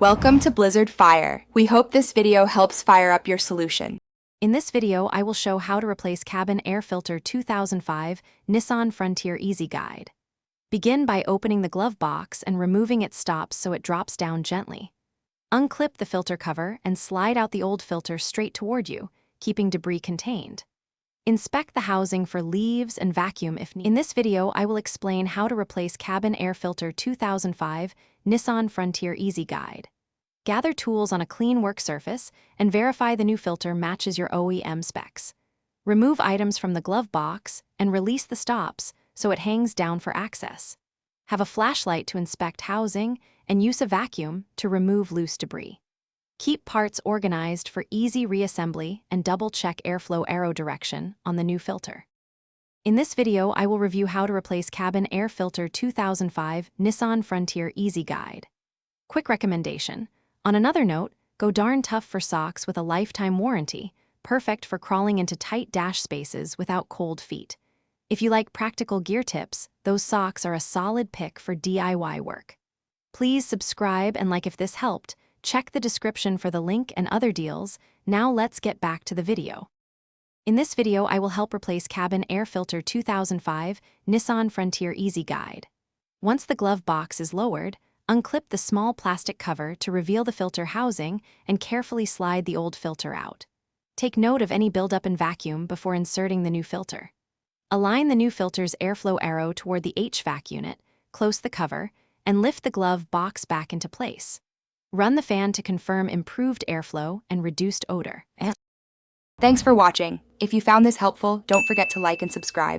Welcome to Blizzard Fire. We hope this video helps fire up your solution. In this video, I will show how to replace cabin air filter 2005 Nissan Frontier Easy Guide. Begin by opening the glove box and removing its stops so it drops down gently. Unclip the filter cover and slide out the old filter straight toward you, keeping debris contained. Inspect the housing for leaves and vacuum if needed. In this video, I will explain how to replace cabin air filter 2005 Nissan Frontier Easy Guide. Gather tools on a clean work surface and verify the new filter matches your OEM specs. Remove items from the glove box and release the stops so it hangs down for access. Have a flashlight to inspect housing and use a vacuum to remove loose debris. Keep parts organized for easy reassembly and double-check airflow arrow direction on the new filter. In this video, I will review how to replace cabin air filter 2005 Nissan Frontier Easy Guide. Quick recommendation. On another note, go darn tough for socks with a lifetime warranty, perfect for crawling into tight dash spaces without cold feet. If you like practical gear tips, those socks are a solid pick for DIY work. Please subscribe and like if this helped. Check the description for the link and other deals. Now let's get back to the video. In this video, I will help replace cabin air filter 2005 Nissan Frontier Easy Guide. Once the glove box is lowered, unclip the small plastic cover to reveal the filter housing and carefully slide the old filter out. Take note of any buildup in vacuum before inserting the new filter. Align the new filter's airflow arrow toward the HVAC unit, close the cover, and lift the glove box back into place. Run the fan to confirm improved airflow and reduced odor. Thanks for watching. If you found this helpful, don't forget to like and subscribe.